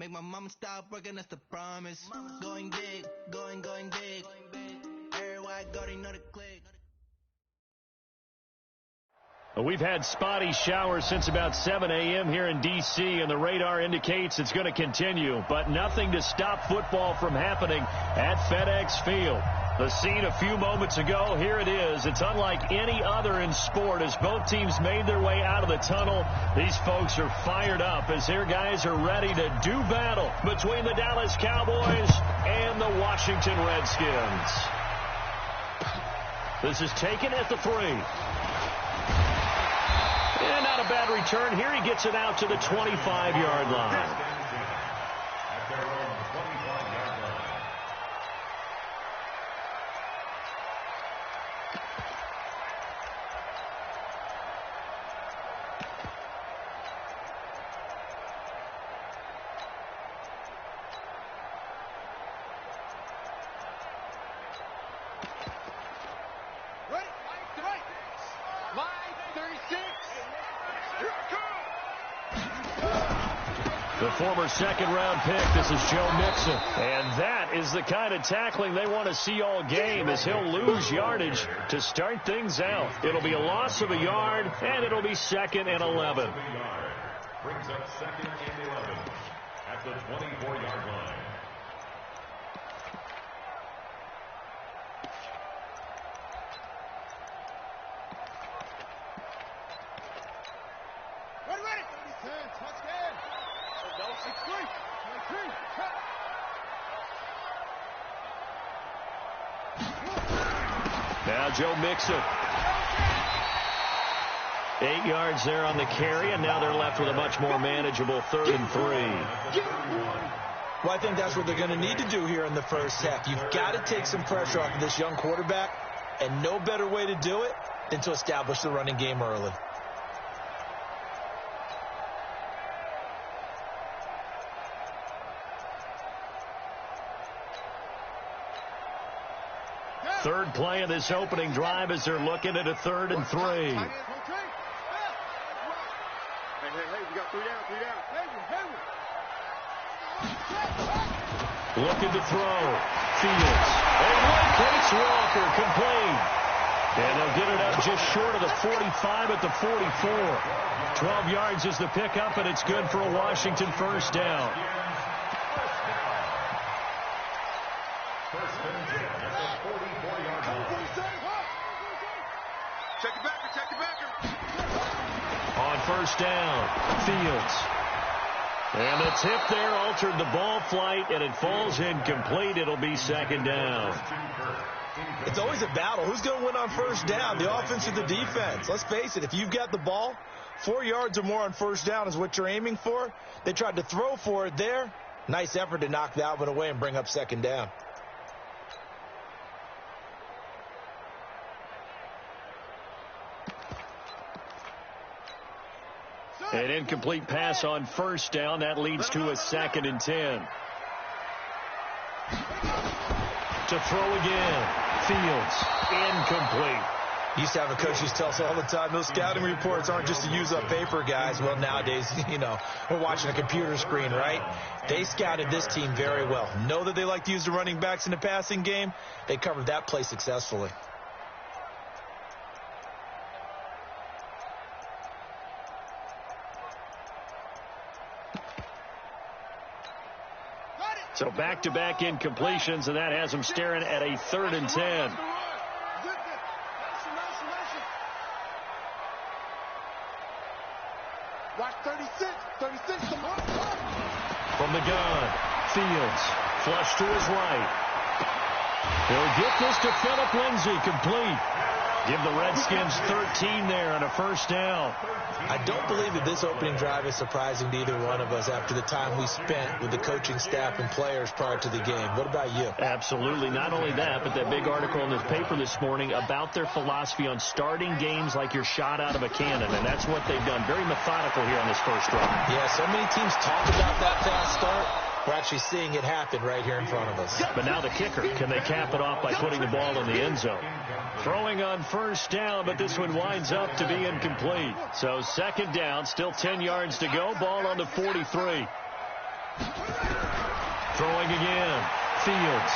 Make my mama stop working, that's the promise. Going big, going big. Everywhere I go, they know the click. We've had spotty showers since about 7 a.m. here in D.C., and the radar indicates it's going to continue, but nothing to stop football from happening at FedEx Field. The scene a few moments ago, here it is. It's unlike any other in sport as both teams made their way out of the tunnel. These folks are fired up as their guys are ready to do battle between the Dallas Cowboys and the Washington Redskins. This is taken at the 3. And not a bad return here. He gets it out to the 25-yard line. The former second-round pick, this is Joe Mixon. And that is the kind of tackling they want to see all game as he'll lose yardage to start things out. It'll be a loss of a yard, and it'll be 2nd and 11. Brings up 2nd and 11 at the 24-yard line. Now Joe Mixon. 8 yards there on the carry, and now they're left with a much more manageable 3rd and 3. Well, I think that's what they're going to need to do here in the first half. You've got to take some pressure off of this young quarterback, and no better way to do it than to establish the running game early. Third play of this opening drive as they're looking at a 3rd and 3. Hey, we got 3 down. Looking to throw. Fields. And locates Walker, complete. And they'll get it up just short of the 45 at the 44. 12 yards is the pickup, and it's good for a Washington first down. Check it back. On first down, Fields. And the tip there altered the ball flight, and it falls incomplete. It'll be 2nd down. It's always a battle. Who's going to win on first down, the offense or the defense? Let's face it, if you've got the ball, 4 yards or more on first down is what you're aiming for. They tried to throw for it there. Nice effort to knock that one away and bring up 2nd down. An incomplete pass on first down. That leads to a 2nd and 10. To throw again. Fields. Incomplete. Used to have a coach who tells us all the time, those scouting reports aren't just to use up paper, guys. Well, nowadays, we're watching a computer screen, right? They scouted this team very well. Know that they like to use the running backs in the passing game. They covered that play successfully. So back-to-back incompletions, and that has them staring at a 3rd and 10. Watch 36. From the gun, Fields, flush to his right. He'll get this to Phillip Lindsay, complete. Give the Redskins 13 there on a first down. I don't believe that this opening drive is surprising to either one of us after the time we spent with the coaching staff and players prior to the game. What about you? Absolutely. Not only that, but that big article in the paper this morning about their philosophy on starting games like you're shot out of a cannon, and that's what they've done. Very methodical here on this first drive. Yeah, so many teams talk about that fast start. We're actually seeing it happen right here in front of us. But now the kicker, can they cap it off by putting the ball in the end zone? Throwing on first down, but this one winds up to be incomplete. So 2nd down, still 10 yards to go, ball on the 43. Throwing again. Fields.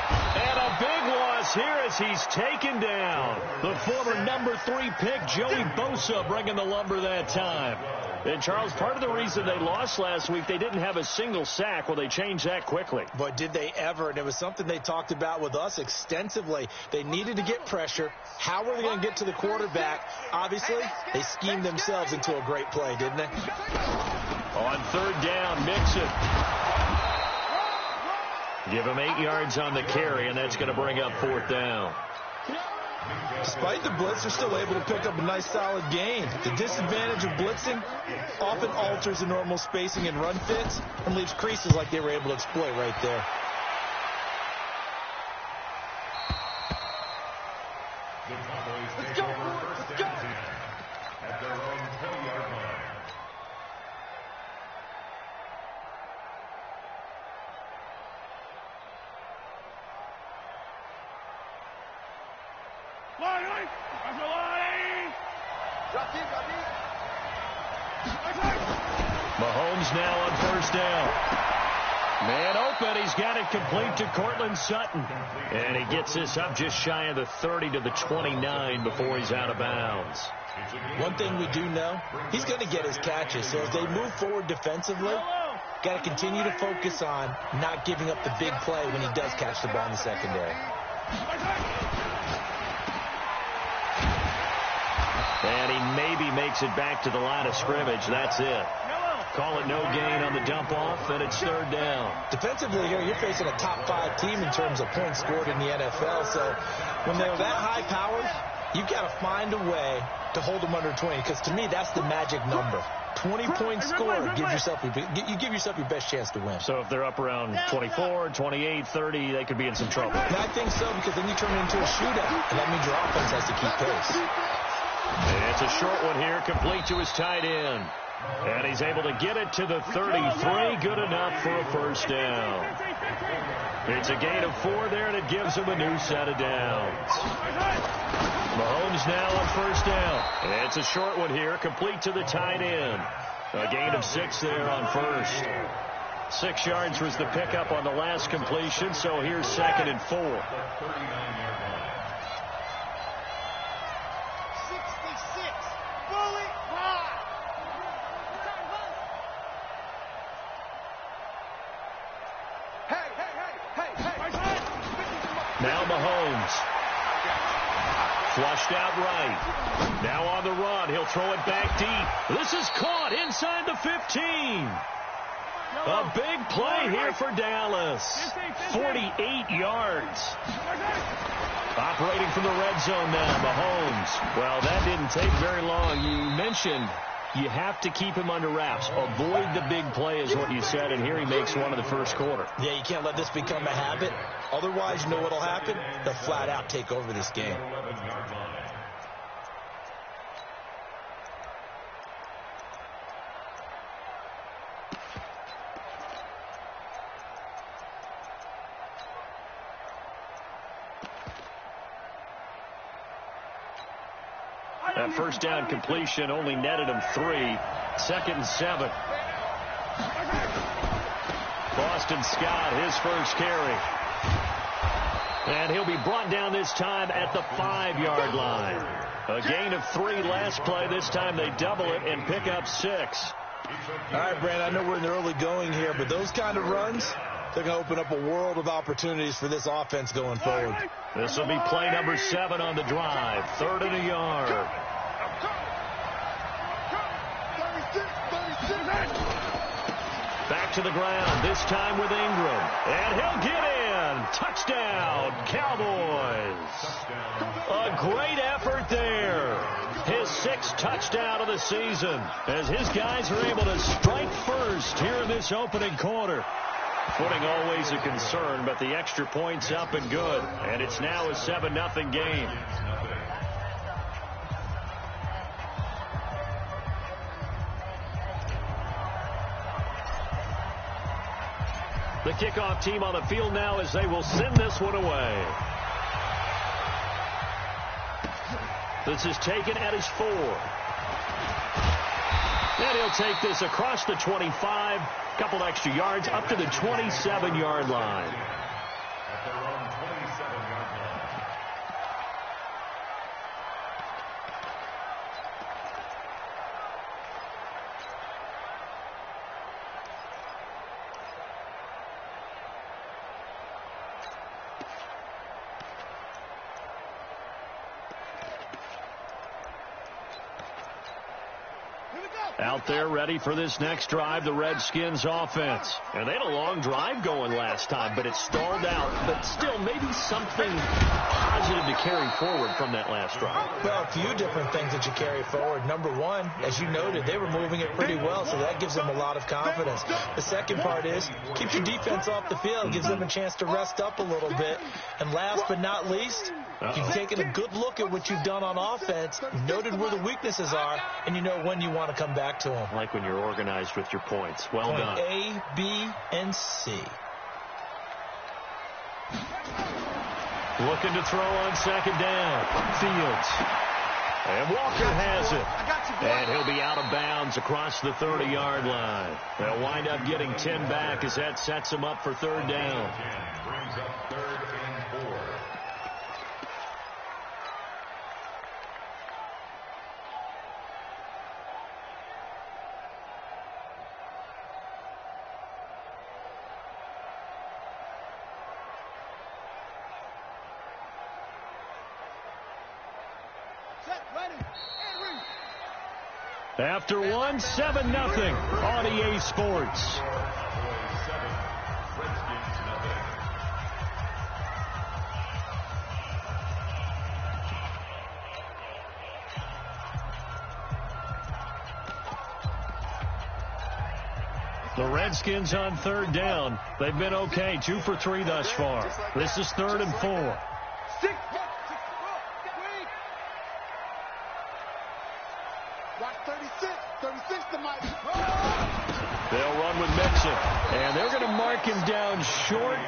And a big loss here as he's taken down. The former number 3 pick, Joey Bosa, bringing the lumber that time. And, Charles, part of the reason they lost last week, they didn't have a single sack. Well, they changed that quickly. But did they ever? And it was something they talked about with us extensively. They needed to get pressure. How were they going to get to the quarterback? Obviously, they schemed themselves into a great play, didn't they? On third down, Mixon. Give him 8 yards on the carry, and that's going to bring up fourth down. Despite the blitz, they're still able to pick up a nice, solid gain. The disadvantage of blitzing often alters the normal spacing and run fits and leaves creases like they were able to exploit right there. Let's go, let's go. At their own 20-yard line. Mahomes now on first down. Man open. He's got it complete to Cortland Sutton. And he gets this up just shy of the 30 to the 29 before he's out of bounds. One thing we do know, he's going to get his catches. So as they move forward defensively, got to continue to focus on not giving up the big play when he does catch the ball in the secondary. And he maybe makes it back to the line of scrimmage. That's it. Call it no gain on the dump off, and it's third down. Defensively here, you're facing a top 5 team in terms of points scored in the NFL. So when they're that high powered, you've got to find a way to hold them under 20. Because to me, that's the magic number. 20 points scored, you give yourself your best chance to win. So if they're up around 24, 28, 30, they could be in some trouble. And I think so, because then you turn it into a shootout, and that means your offense has to keep pace. And it's a short one here, complete to his tight end. And he's able to get it to the 33, good enough for a first down. It's a gain of 4 there, and it gives him a new set of downs. Mahomes now on first down. And it's a short one here, complete to the tight end. A gain of 6 there on first. 6 yards was the pickup on the last completion, so here's 2nd and 4. Now Mahomes. Flushed out right. Now on the run. He'll throw it back deep. This is caught inside the 15. A big play here for Dallas. 48 yards. Operating from the red zone now, Mahomes. Well, that didn't take very long. You mentioned you have to keep him under wraps. Avoid the big play is what you said, and here he makes one in the first quarter. Yeah, you can't let this become a habit. Otherwise, you know what will happen? They'll flat out take over this game. That first down completion only netted him 3. 2nd and 7. Boston Scott, his first carry. And he'll be brought down this time at the 5-yard line. A gain of 3 last play. This time they double it and pick up 6. All right, Brand, I know we're in the early going here, but those kind of runs, they're going to open up a world of opportunities for this offense going forward. This will be play number 7 on the drive. 3rd and a yard. Back to the ground, this time with Ingram. And he'll get in. Touchdown, Cowboys. A great effort there. His 6th touchdown of the season as his guys are able to strike first here in this opening quarter. Footing always a concern, but the extra point's up and good. And it's now a 7-0 game. The kickoff team on the field now as they will send this one away. This is taken at his 4. And he'll take this across the 25, a couple extra yards, up to the 27-yard line. At their own 27-yard line. Out there ready for this next drive, the Redskins offense. And they had a long drive going last time, but it stalled out. But still, maybe something positive to carry forward from that last drive. Well, a few different things that you carry forward. Number one, as you noted, they were moving it pretty well, so that gives them a lot of confidence. The second part is, keeps your defense off the field, gives them a chance to rest up a little bit. And last but not least, you've taken a good look at what you've done on offense, noted where the weaknesses are, and you know when you want to come back to them. I like when you're organized with your points. Well done. A, B, and C. Looking to throw on second down. Fields. And Walker has it. And he'll be out of bounds across the 30-yard line. They'll wind up getting 10 back as that sets them up for third down. Brings up 3rd and 4. After one, 7-0 on EA Sports. The Redskins on third down. They've been okay, 2 for 3 thus far. This is 3rd and 4. They'll run with Mixon, and they're going to mark him down short,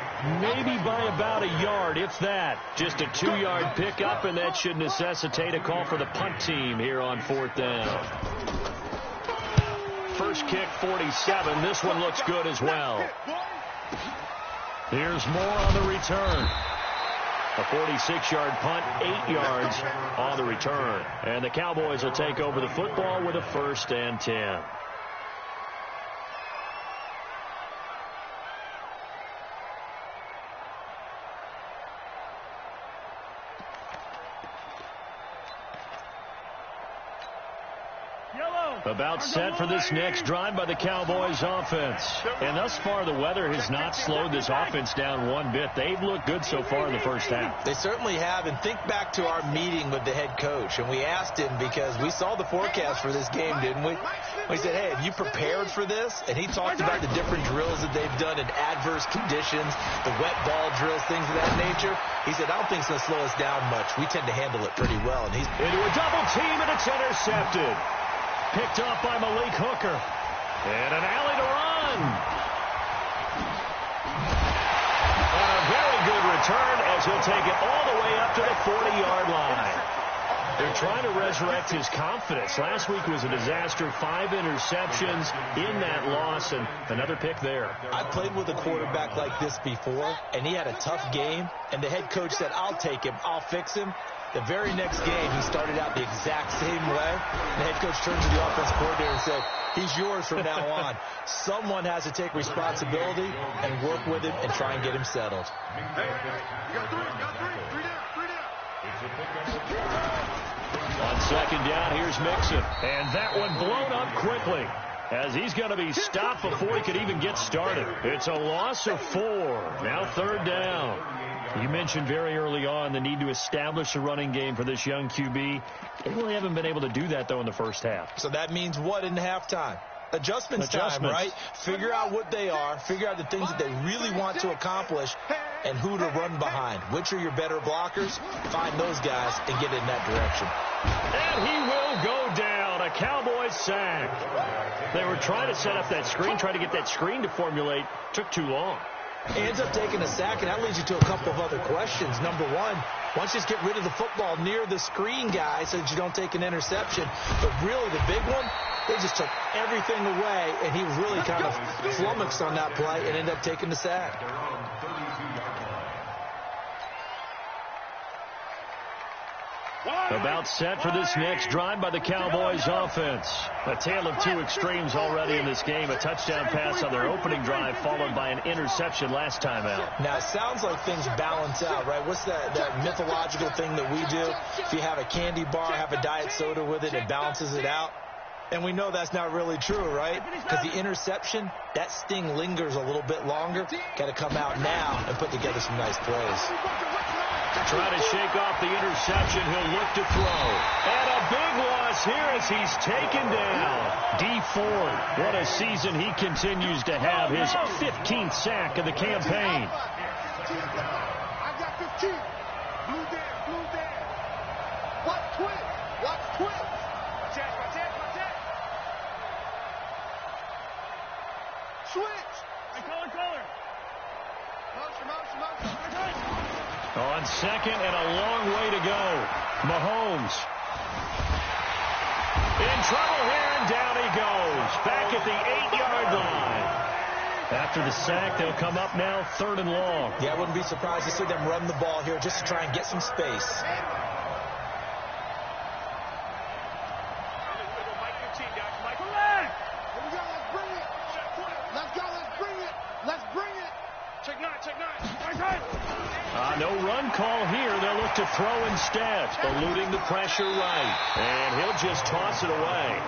maybe by about a yard, if that. Just a 2-yard pickup, and that should necessitate a call for the punt team here on 4th down. First kick, 47. This one looks good as well. Here's more on the return. A 46-yard punt, 8 yards on the return. And the Cowboys will take over the football with a 1st and 10. About set for this next drive by the Cowboys offense. And thus far, the weather has not slowed this offense down one bit. They've looked good so far in the first half. They certainly have. And think back to our meeting with the head coach. And we asked him, because we saw the forecast for this game, didn't we? We said, hey, have you prepared for this? And he talked about the different drills that they've done in adverse conditions, the wet ball drills, things of that nature. He said, I don't think it's going to slow us down much. We tend to handle it pretty well. And he's into a double team, and it's intercepted. Picked up by Malik Hooker. And an alley to run. And a very good return as he'll take it all the way up to the 40-yard line. They're trying to resurrect his confidence. Last week was a disaster. 5 interceptions in that loss, and another pick there. I played with a quarterback like this before, and he had a tough game, and the head coach said, I'll take him, I'll fix him. The very next game, he started out the exact same way. The head coach turned to the offensive coordinator and said, he's yours from now on. Someone has to take responsibility and work with him and try and get him settled. On second down, here's Mixon. And that one blown up quickly, as he's going to be stopped before he could even get started. It's a loss of 4. Now 3rd down. You mentioned very early on the need to establish a running game for this young QB. They really haven't been able to do that, though, in the first half. So that means what in halftime? Adjustments time, right? Figure out what they are, figure out the things that they really want to accomplish, and who to run behind. Which are your better blockers? Find those guys and get in that direction. And he will go down. A Cowboys sack. They were trying to set up that screen, trying to get that screen to formulate. Took too long. He ends up taking a sack, and that leads you to a couple of other questions. Number one, why don't you just get rid of the football near the screen guy so that you don't take an interception? But really, the big one, they just took everything away, and he was really kind of flummoxed on that play and ended up taking the sack. About set for this next drive by the Cowboys offense. A tale of two extremes already in this game. A touchdown pass on their opening drive followed by an interception last time out. Now, it sounds like things balance out, right? What's that mythological thing that we do? If you have a candy bar, have a diet soda with it, it balances it out. And we know that's not really true, right? Because the interception, that sting lingers a little bit longer. Got to come out now and put together some nice plays. Try to shake off the interception. He'll look to throw. And a big loss here as he's taken down. D Ford, what a season he continues to have. His 15th sack of the campaign. I got 15. Blue there. Watch twist. Watch it. Switch. Color. Motion. On second and a long way to go. Mahomes. In trouble here, and down he goes. Back at the 8-yard line. After the sack, they'll come up now 3rd and long. Yeah, I wouldn't be surprised to see them run the ball here just to try and get some space. No run call here. They'll look to throw instead, eluding the pressure right. And he'll just toss it away.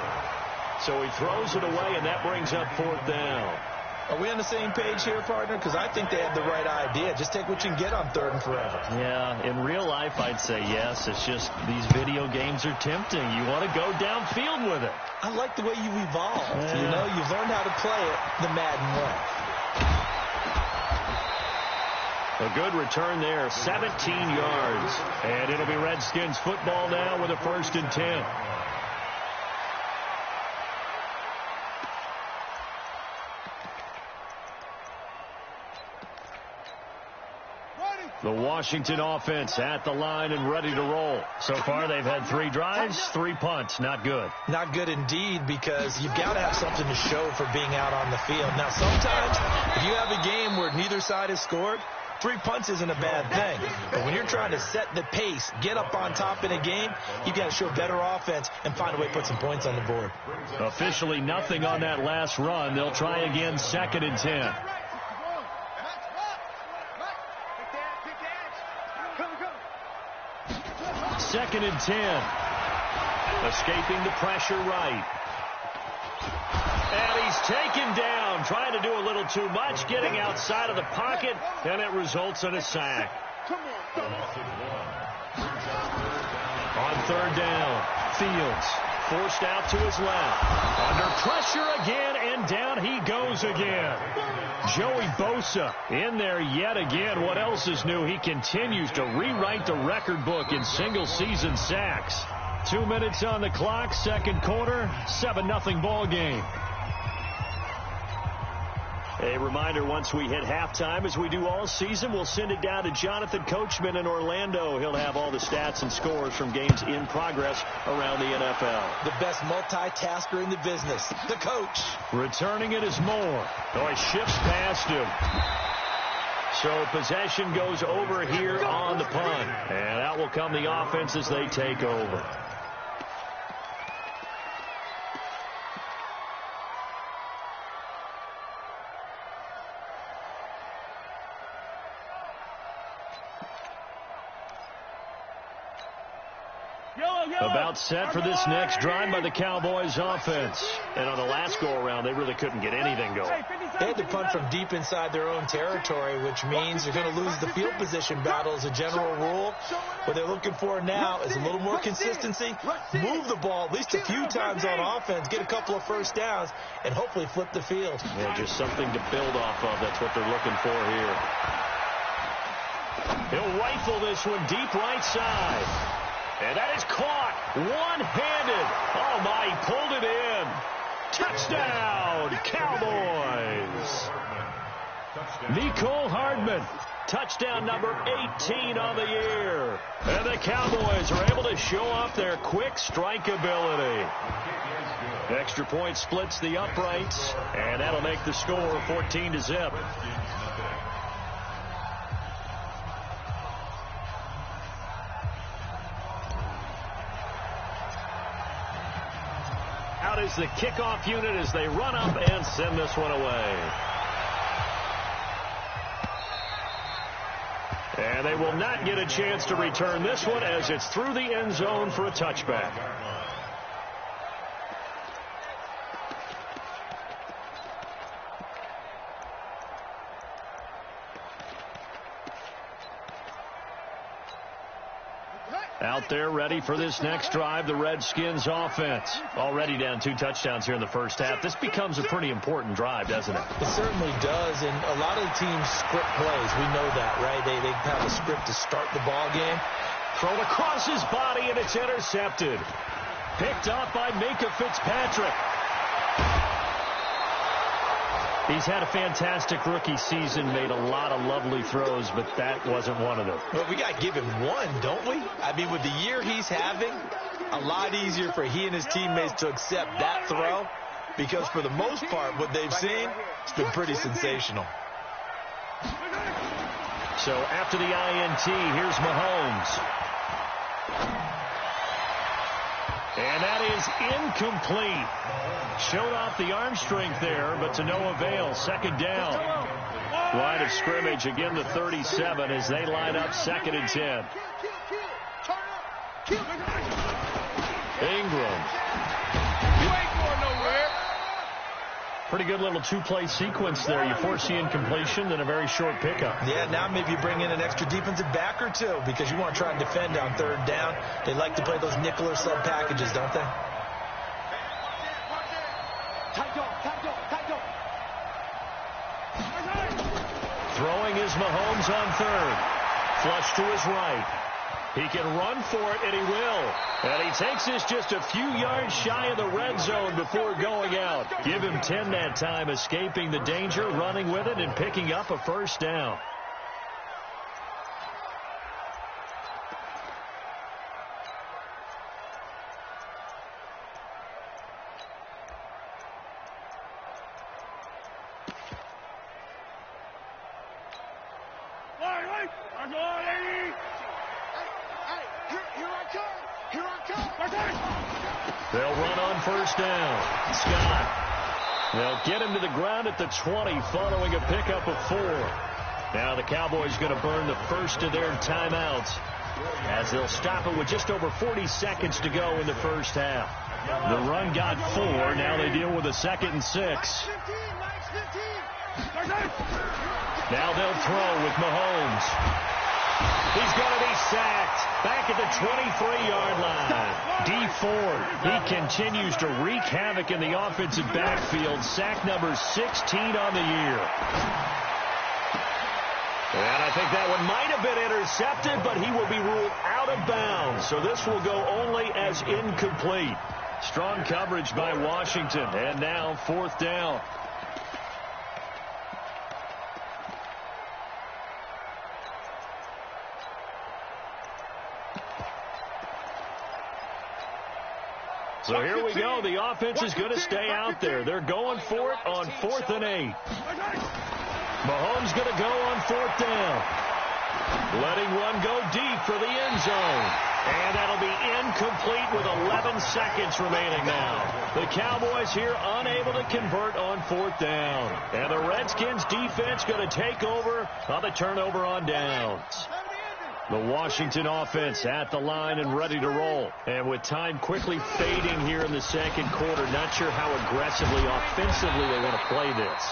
So he throws it away, and that brings up 4th down. Are we on the same page here, partner? Because I think they have the right idea. Just take what you can get on 3rd and forever. Yeah, in real life, I'd say yes. It's just these video games are tempting. You want to go downfield with it. I like the way you've evolved. Yeah. You know, you've learned how to play it the Madden way. A good return there, 17 yards. And it'll be Redskins football now with a 1st and 10. The Washington offense at the line and ready to roll. So far, they've had 3 drives, 3 punts. Not good. Not good indeed, because you've got to have something to show for being out on the field. Now, sometimes, if you have a game where neither side has scored, 3 punts isn't a bad thing. But when you're trying to set the pace, get up on top in a game, you've got to show better offense and find a way to put some points on the board. Officially nothing on that last run. They'll try again, 2nd and 10. 2nd and 10. Escaping the pressure right. And he's taken down, trying to do a little too much, getting outside of the pocket, and it results in a sack. On 3rd down, Fields forced out to his left. Under pressure again, and down he goes again. Joey Bosa in there yet again. What else is new? He continues to rewrite the record book in single-season sacks. 2 minutes on the clock, 2nd quarter, 7-0 ball game. A reminder, once we hit halftime, as we do all season, we'll send it down to Jonathan Coachman in Orlando. He'll have all the stats and scores from games in progress around the NFL. The best multitasker in the business, the coach. Returning it is Moore. Oh, he shifts past him. So possession goes over here on the punt. And out will come the offense as they take over. About set for this next drive by the Cowboys offense. And on the last go-around, they really couldn't get anything going. They had to punt from deep inside their own territory, which means they're going to lose the field position battle as a general rule. What they're looking for now is a little more consistency, move the ball at least a few times on offense, get a couple of first downs, and hopefully flip the field. Yeah, just something to build off of. That's what they're looking for here. He'll rifle this one deep right side. And that is caught one-handed. Oh, my, he pulled it in. Touchdown, Cowboys. Nicole Hardman. Touchdown number 18 on the year. And the Cowboys are able to show off their quick strike ability. Extra point splits the uprights, and that'll make the score 14-0. Out is the kickoff unit as they run up and send this one away. And they will not get a chance to return this one as it's through the end zone for a touchback. Out there ready for this next drive, the Redskins offense. Already down 2 touchdowns here in the first half. This becomes a pretty important drive, doesn't it? It certainly does, and a lot of the teams script plays. We know that, right? They have a script to start the ball game. Thrown across his body, and it's intercepted. Picked up by Minka Fitzpatrick. He's had a fantastic rookie season, made a lot of lovely throws, but that wasn't one of them. Well, we got to give him one, don't we? I mean, with the year he's having, a lot easier for he and his teammates to accept that throw because for the most part, what they've seen, it's been pretty sensational. So after the INT, here's Mahomes. And that is incomplete. Showed off the arm strength there, but to no avail. Second down. Line of scrimmage, again the 37 as they line up 2nd and 10. Ingram. You ain't going nowhere. Pretty good little 2-play sequence there. You force the incompletion, then a very short pickup. Yeah, now maybe you bring in an extra defensive back or two because you want to try and defend on 3rd down. They like to play those nickel or sub packages, don't they? Throwing is Mahomes on 3rd. Flush to his right. He can run for it, and he will. And he takes this just a few yards shy of the red zone before going out. Give him 10 that time, escaping the danger, running with it, and picking up a 1st down. They'll run on 1st down. Scott. They'll get him to the ground at the 20 following a pickup of 4. Now the Cowboys going to burn the first of their timeouts as they'll stop it with just over 40 seconds to go in the first half. The run got 4. Now they deal with a 2nd and 6. Now they'll throw with Mahomes. He's going to be sacked back at the 23-yard line. Dee Ford, he continues to wreak havoc in the offensive backfield. Sack number 16 on the year. And I think that one might have been intercepted, but he will be ruled out of bounds. So this will go only as incomplete. Strong coverage by Washington. And now 4th down. So here we go. The offense is going to stay out there. They're going for it on 4th and 8. Mahomes going to go on 4th down. Letting one go deep for the end zone. And that'll be incomplete with 11 seconds remaining now. The Cowboys here unable to convert on 4th down. And the Redskins defense going to take over on the turnover on downs. The Washington offense at the line and ready to roll. And with time quickly fading here in the 2nd quarter, not sure how aggressively, offensively they want to play this.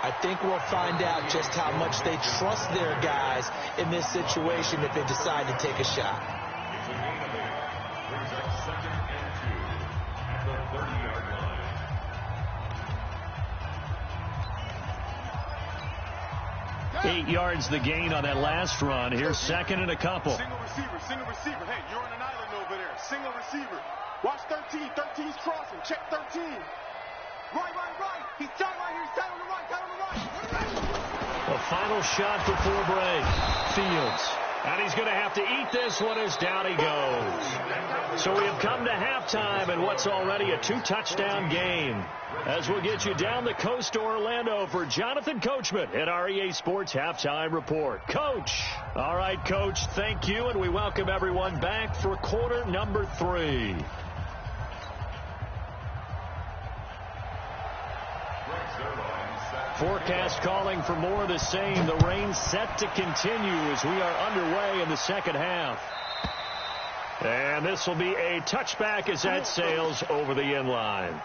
I think we'll find out just how much they trust their guys in this situation if they decide to take a shot. 8 yards the gain on that last run. Here's 2nd and a couple. Single receiver. Hey, you're on an island over there. Single receiver. Watch 13. 13's crossing. Check 13. Right. He's tight right here. He's tight on the right. Well, final shot before break. Fields. And he's going to have to eat this one as down he goes. So we have come to halftime in what's already a 2-touchdown game. As we'll get you down the coast to Orlando for Jonathan Coachman at our EA Sports Halftime Report. Coach. All right, Coach, thank you, and we welcome everyone back for quarter number 3. Forecast calling for more of the same. The rain set to continue as we are underway in the second half. And this will be a touchback as that sails over the end line.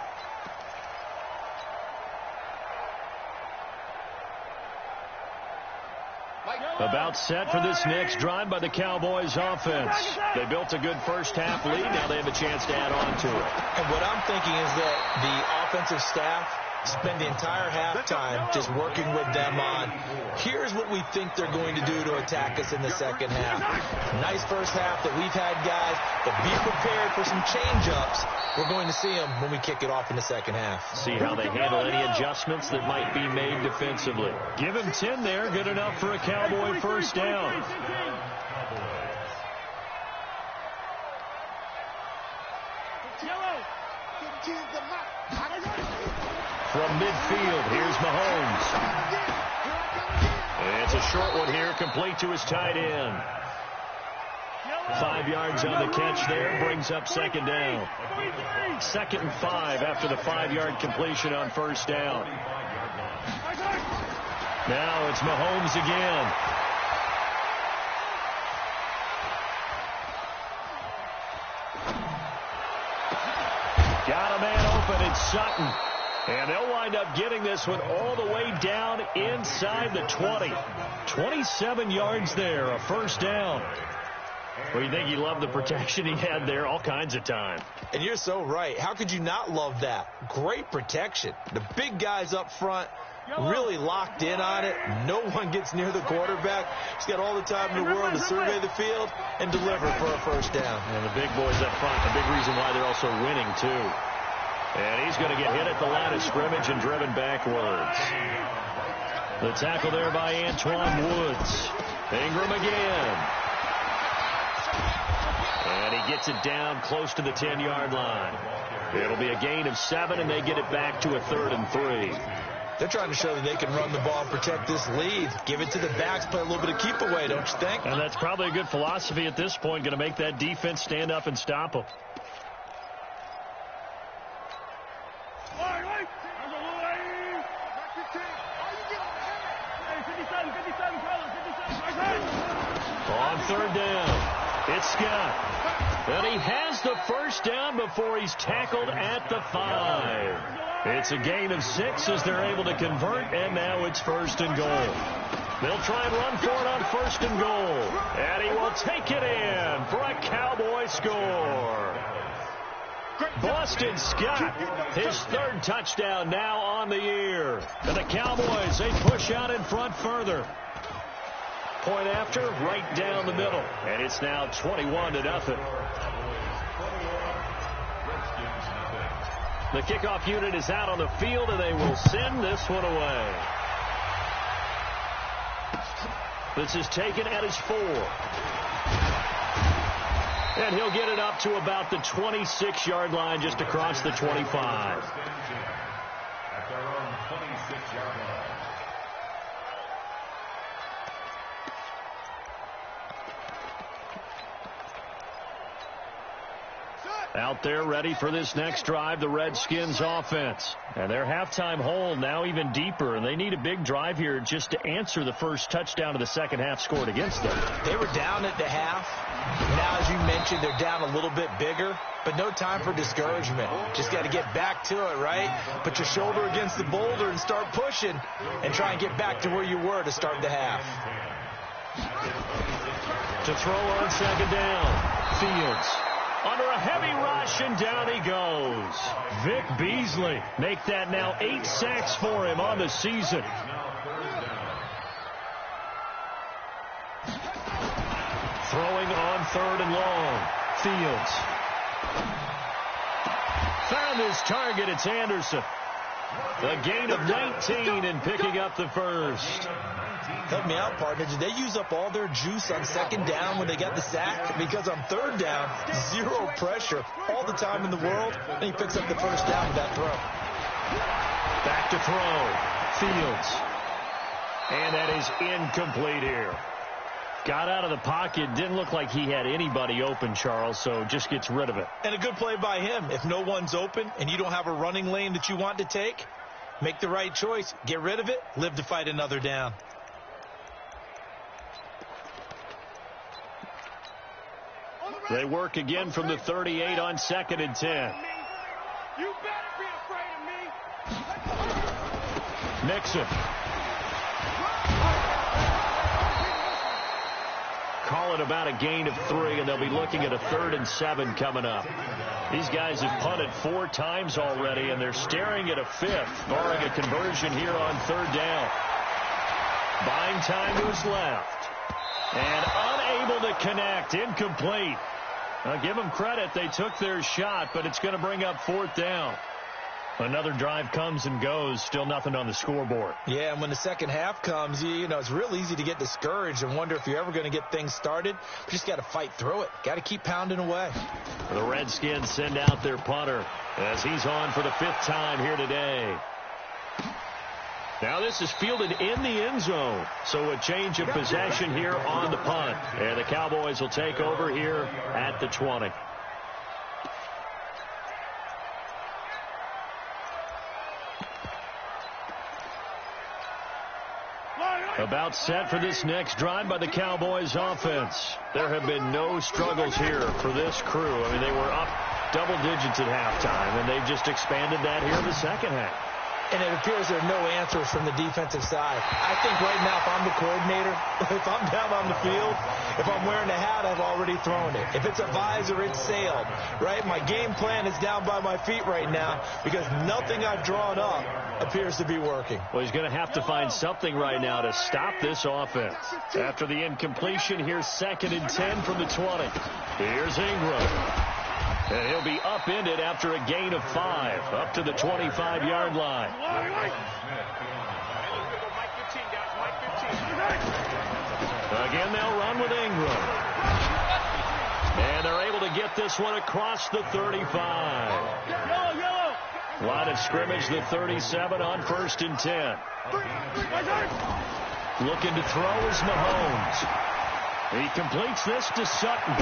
About set for this next drive by the Cowboys offense. They built a good first half lead. Now they have a chance to add on to it. And what I'm thinking is that the offensive staff spend the entire halftime just working with them on, here's what we think they're going to do to attack us in the second half. Nice first half that we've had, guys, but be prepared for some change-ups. We're going to see them when we kick it off in the second half. See how they handle any adjustments that might be made defensively. Give him 10 there, good enough for a Cowboy first down. From midfield, here's Mahomes. It's a short one here, complete to his tight end. 5 yards on the catch there, brings up second down. 2nd and 5 after the 5-yard completion on first down. Now it's Mahomes again. Got a man open, it's Sutton. And they'll wind up getting this one all the way down inside the 20. 27 yards there, a first down. Well, you think he loved the protection he had there all kinds of time. And you're so right. How could you not love that? Great protection. The big guys up front really locked in on it. No one gets near the quarterback. He's got all the time in the world to survey the field and deliver for a first down. And the big boys up front, a big reason why they're also winning, too. And he's going to get hit at the line of scrimmage and driven backwards. The tackle there by Antoine Woods. Ingram again. And he gets it down close to the 10-yard line. It'll be a gain of 7, and they get it back to a 3rd and 3. They're trying to show that they can run the ball and protect this lead. Give it to the backs, play a little bit of keep away, don't you think? And that's probably a good philosophy at this point, going to make that defense stand up and stop them. On 3rd down, it's Scott. And he has the first down before he's tackled at the 5. It's a gain of 6 as they're able to convert, and now it's 1st and goal. They'll try and run for it on 1st and goal. And he will take it in for a Cowboy score. Boston Scott, his 3rd touchdown now on the year. And the Cowboys, they push out in front further. Point after, right down the middle. And it's now 21-0. The kickoff unit is out on the field, and they will send this one away. This is taken at his 4. And he'll get it up to about the 26-yard line, just across the 25. At their own 26-yard line. Out there ready for this next drive, the Redskins offense. And their halftime hole now even deeper, and they need a big drive here just to answer the first touchdown of the second half scored against them. They were down at the half. Now, as you mentioned, they're down a little bit bigger, but no time for discouragement. Just got to get back to it, right? Put your shoulder against the boulder and start pushing and try and get back to where you were to start the half. To throw on second down, Fields. Under a heavy rush, and down he goes. Vic Beasley make that now 8 sacks for him on the season. Throwing on 3rd and long. Fields. Found his target. It's Anderson. A gain of 19 and picking up the first. Help me out, partner. Did they use up all their juice on second down when they got the sack? Because on third down, zero pressure all the time in the world, and he picks up the first down with that throw. Back to throw. Fields. And that is incomplete here. Got out of the pocket. Didn't look like he had anybody open, Charles, so just gets rid of it. And a good play by him. If no one's open and you don't have a running lane that you want to take, make the right choice. Get rid of it. Live to fight another down. They work again from the 38 on 2nd and 10. You better be afraid of me. Mixon. Call it about a gain of 3, and they'll be looking at a 3rd and 7 coming up. These guys have punted 4 times already, and they're staring at a 5th, barring a conversion here on 3rd down. Buying time to his left. And unable to connect. Incomplete. I'll give them credit. They took their shot, but it's going to bring up 4th down. Another drive comes and goes. Still nothing on the scoreboard. Yeah, and when the second half comes, you know, it's real easy to get discouraged and wonder if you're ever going to get things started. But just got to fight through it. Got to keep pounding away. The Redskins send out their punter as he's on for the 5th time here today. Now this is fielded in the end zone. So a change of possession here on the punt. And the Cowboys will take over here at the 20. About set for this next drive by the Cowboys offense. There have been no struggles here for this crew. I mean, they were up double digits at halftime, and they've just expanded that here in the second half. And it appears there are no answers from the defensive side. I think right now, if I'm the coordinator, if I'm down on the field, if I'm wearing a hat, I've already thrown it. If it's a visor, it's sailed, right? My game plan is down by my feet right now because nothing I've drawn up appears to be working. Well, he's going to have to find something right now to stop this offense. After the incompletion, here's 2nd and 10 from the 20. Here's Ingram. And he'll be upended after a gain of 5, up to the 25-yard line. Again, they'll run with Ingram. And they're able to get this one across the 35. Line of scrimmage, the 37 on 1st and 10. Looking to throw is Mahomes. He completes this to Sutton.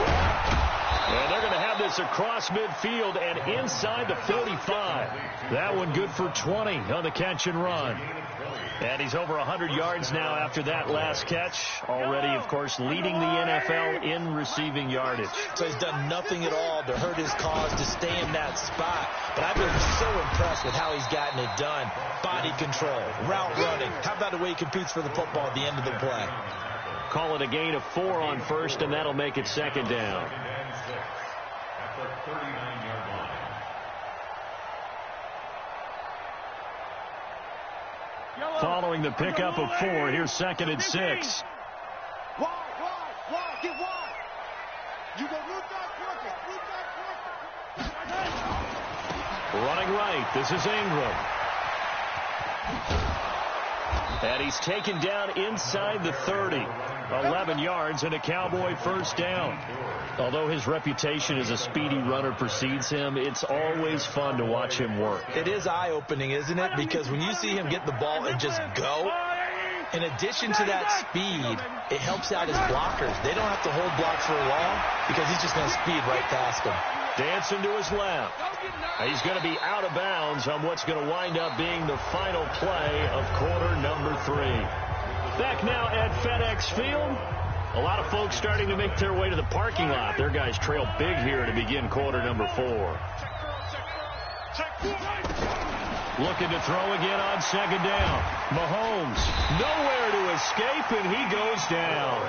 And they're going to have this across midfield and inside the 35. That one good for 20 on the catch and run. And he's over 100 yards now after that last catch. Already, of course, leading the NFL in receiving yardage. So he's done nothing at all to hurt his cause to stay in that spot. But I've been so impressed with how he's gotten it done. Body control, route running. How about the way he competes for the football at the end of the play? Call it a gain of 4 on 1st, and that'll make it 2nd down. Following the pickup of 4, here's 2nd and 6. Wide, get wide. You go move that quicker. Running right, this is Ingram. And he's taken down inside the 30. 11 yards and a Cowboy first down. Although his reputation as a speedy runner precedes him, it's always fun to watch him work. It is eye-opening, isn't it? Because when you see him get the ball and just go, in addition to that speed, it helps out his blockers. They don't have to hold blocks for long because he's just going to speed right past them. Dancing to his left. He's going to be out of bounds on what's going to wind up being the final play of quarter number 3. Back now at FedEx Field. A lot of folks starting to make their way to the parking lot. Their guys trail big here to begin quarter number 4. Looking to throw again on 2nd down. Mahomes nowhere to escape, and he goes down.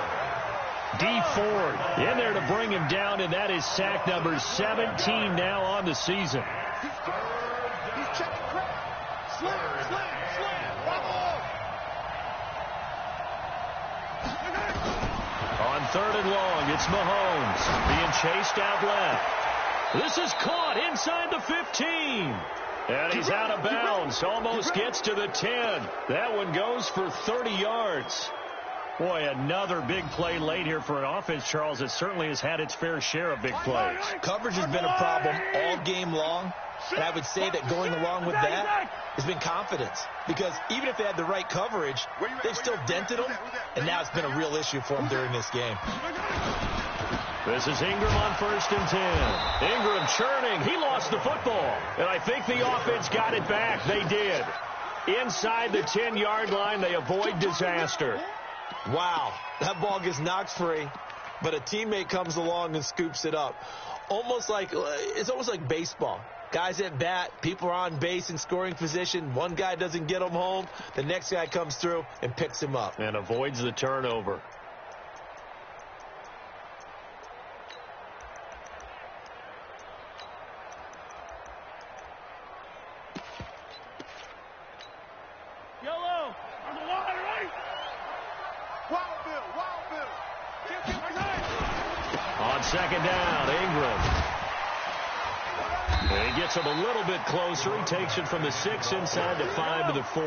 D Ford in there to bring him down, and that is sack number 17 now on the season. He's checking crap. Slam. On 3rd and long, it's Mahomes being chased out left. This is caught inside the 15. And he's out of bounds. Almost gets to the 10. That one goes for 30 yards. Boy, another big play late here for an offense, Charles. It certainly has had its fair share of big plays. Coverage has been a problem all game long. And I would say that going along with that has been confidence. Because even if they had the right coverage, they've still dented them. And now it's been a real issue for them during this game. This is Ingram on 1st and 10. Ingram churning. He lost the football. And I think the offense got it back. They did. Inside the 10-yard line, they avoid disaster. Wow. That ball gets knocked free, but a teammate comes along and scoops it up. It's almost like baseball. Guys at bat, people are on base in scoring position. One guy doesn't get him home. The next guy comes through and picks him up. And avoids the turnover. Yellow. On the line, right? Wild Bill. On 2nd down, Ingram. And he gets him a little bit closer. He takes it from the 6 inside the 5 to the 4.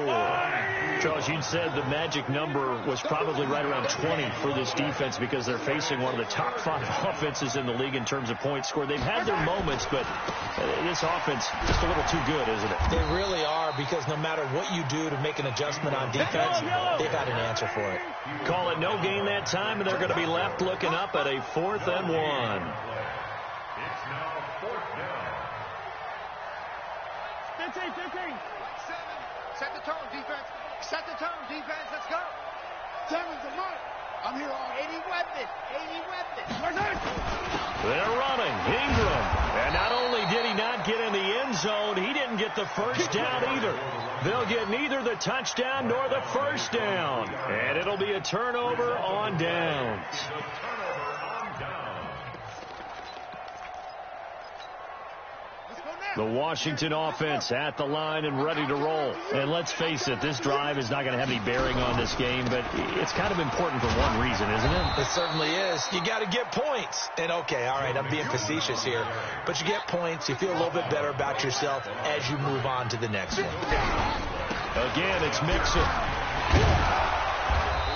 Charles, you said the magic number was probably right around 20 for this defense because they're facing one of the top 5 offenses in the league in terms of points scored. They've had their moments, but this offense just a little too good, isn't it? They really are, because no matter what you do to make an adjustment on defense, they've had an answer for it. Call it no gain that time, and they're going to be left looking up at a 4th and 1. It's now 4th down. 15. Set the tone, defense. Let's go. 7's the mark. I'm here all 80 weapons. They're running. Ingram. And not only did he not get in the end zone, he didn't get the first down either. They'll get neither the touchdown nor the first down. And it'll be a turnover on downs. The Washington offense at the line and ready to roll. And let's face it, this drive is not going to have any bearing on this game, but it's kind of important for one reason, isn't it? It certainly is. You got to get points. And okay, all right, I'm being facetious here, but you get points, you feel a little bit better about yourself as you move on to the next one. Again, it's Mixon.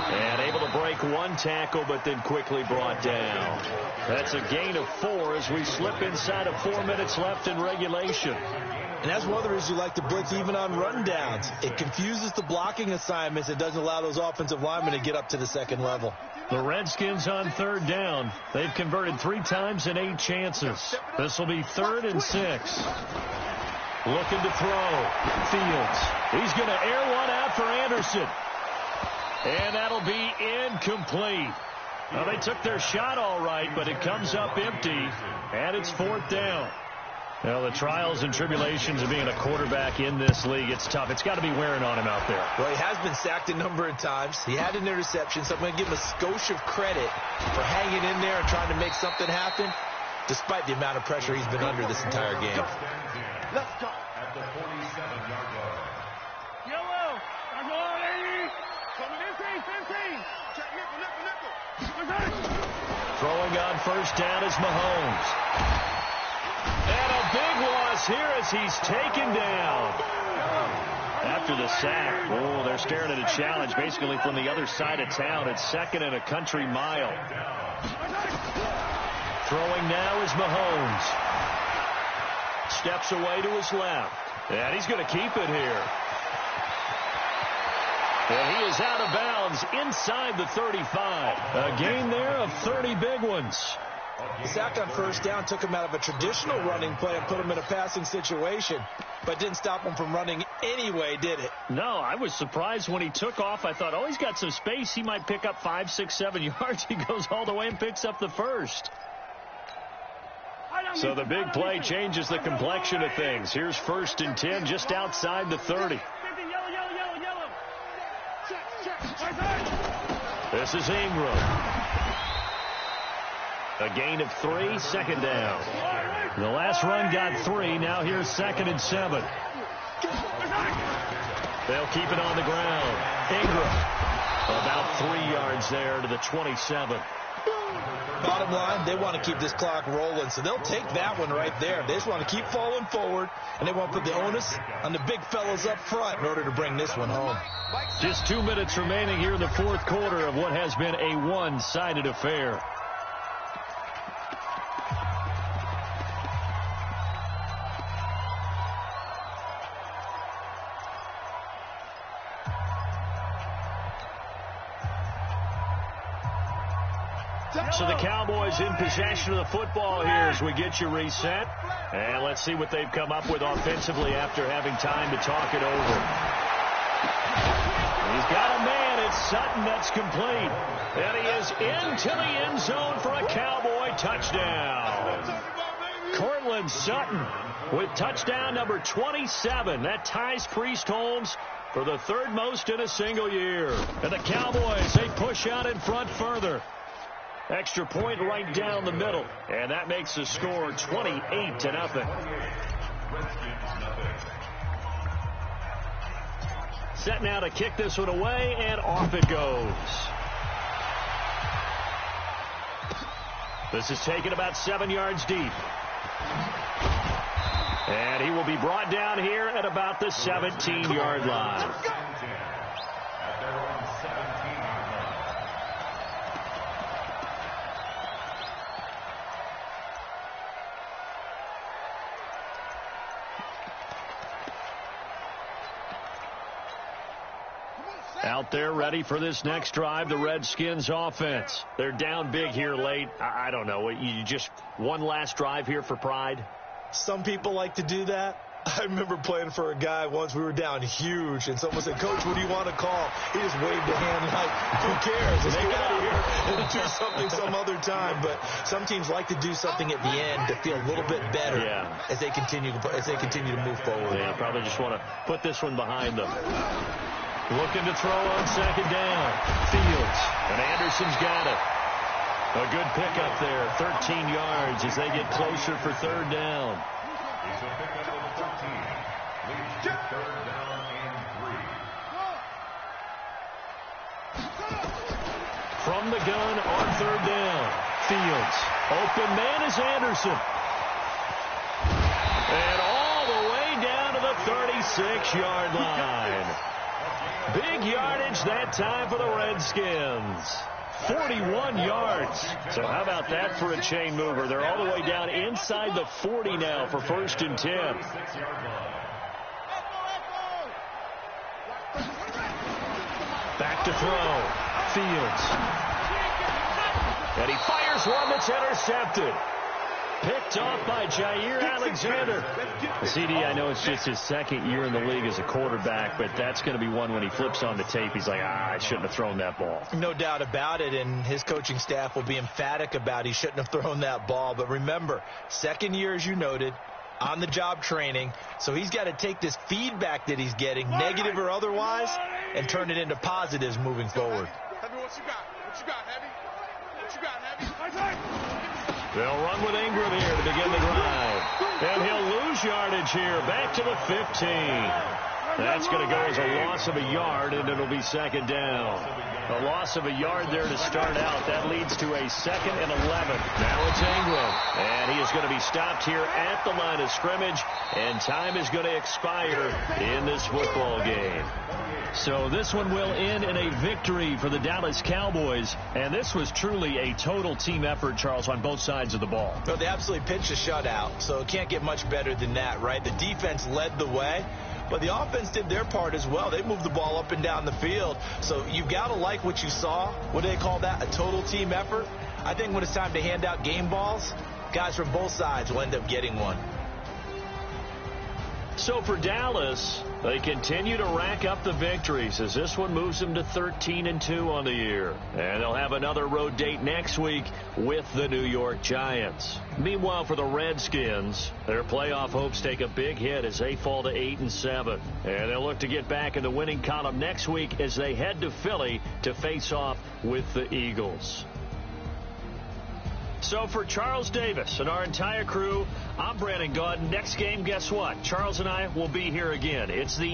And able to break one tackle, but then quickly brought down. That's a gain of 4 as we slip inside of 4 minutes left in regulation. And that's one of the reasons you like to blitz even on rundowns. It confuses the blocking assignments. It doesn't allow those offensive linemen to get up to the second level. The Redskins on 3rd down. They've converted 3 times in 8 chances. This will be 3rd and 6. Looking to throw. Fields. He's going to air one out for Anderson. And that'll be incomplete. Well, they took their shot all right, but it comes up empty, and it's 4th down. Well, the trials and tribulations of being a quarterback in this league, it's tough. It's got to be wearing on him out there. Well, he has been sacked a number of times. He had an interception, so I'm going to give him a skosh of credit for hanging in there and trying to make something happen, despite the amount of pressure he's been under this entire game. Let's go. At the 47-yard line. Yellow. I'm going 80. 15. Check nickel. Throwing on 1st down is Mahomes. And a big loss here as he's taken down. After the sack, they're staring at a challenge basically from the other side of town. It's 2nd and a country mile. Throwing now is Mahomes. Steps away to his left. And he's going to keep it here. And he is out of bounds inside the 35. A gain there of 30 big ones. The sack on 1st down took him out of a traditional running play and put him in a passing situation, but didn't stop him from running anyway, did it? No, I was surprised when he took off. I thought, he's got some space. He might pick up 5, 6, 7 yards. He goes all the way and picks up the first. So the big play changes the complexion of things. Here's 1st and 10 just outside the 30. This is Ingram. A gain of 3, 2nd down. The last run got 3. Now here's 2nd and 7. They'll keep it on the ground. Ingram about 3 yards there to the 27. Bottom line, they want to keep this clock rolling, so they'll take that one right there. They just want to keep falling forward, and they want to put the onus on the big fellas up front in order to bring this one home. Just 2 minutes remaining here in the fourth quarter of what has been a one-sided affair. So the Cowboys in possession of the football here as we get you reset. And let's see what they've come up with offensively after having time to talk it over. He's got a man. It's Sutton that's complete. And he is into the end zone for a Cowboy touchdown. Cortland Sutton with touchdown number 27. That ties Priest Holmes for the third most in a single year. And the Cowboys, they push out in front further. Extra point right down the middle. And that makes the score 28-0. Set now to kick this one away, and off it goes. This is taken about 7 yards deep. And he will be brought down here at about the 17-yard line. Out there ready for this next drive, the Redskins offense. They're down big here late. I don't know. You just one last drive here for pride? Some people like to do that. I remember playing for a guy once. We were down huge, and someone said, "Coach, what do you want to call?" He just waved a hand like, "Who cares? Let's get out of here and do something some other time." But some teams like to do something at the end to feel a little bit better as they continue to move forward. Yeah, probably just want to put this one behind them. Looking to throw on second down. Fields. And Anderson's got it. A good pickup there. 13 yards as they get closer for third down. It's a pickup of 13. Leads to third down and 3. From the gun on third down. Fields. Open man is Anderson. And all the way down to the 36-yard line. Big yardage that time for the Redskins. 41 yards. So how about that for a chain mover? They're all the way down inside the 40 now for 1st and 10. Back to throw. Fields. And he fires one that's intercepted. Picked off by Jair Alexander. CD, I know it's just his second year in the league as a quarterback, but that's going to be one when he flips on the tape. He's like, I shouldn't have thrown that ball. No doubt about it, and his coaching staff will be emphatic about he shouldn't have thrown that ball. But remember, second year, as you noted, on-the-job training, so he's got to take this feedback that he's getting, negative or otherwise, and turn it into positives moving forward. Heavy, what you got? What you got, Heavy? What you got, Heavy? They'll run with Ingram here to begin the drive. And he'll lose yardage here. Back to the 15. That's going to go as a loss of a yard, and it'll be second down. A loss of a yard there to start out. That leads to a 2nd and 11. Now it's Ingram. And he is going to be stopped here at the line of scrimmage. And time is going to expire in this football game. So this one will end in a victory for the Dallas Cowboys. And this was truly a total team effort, Charles, on both sides of the ball. Well, they absolutely pitched a shutout, so it can't get much better than that, right? The defense led the way, but the offense did their part as well. They moved the ball up and down the field. So you've got to like what you saw. What do they call that? A total team effort? I think when it's time to hand out game balls, guys from both sides will end up getting one. So for Dallas, they continue to rack up the victories as this one moves them to 13-2 on the year. And they'll have another road date next week with the New York Giants. Meanwhile, for the Redskins, their playoff hopes take a big hit as they fall to 8-7. And they'll look to get back in the winning column next week as they head to Philly to face off with the Eagles. So for Charles Davis and our entire crew, I'm Brandon Gaudin. Next game, guess what? Charles and I will be here again. It's the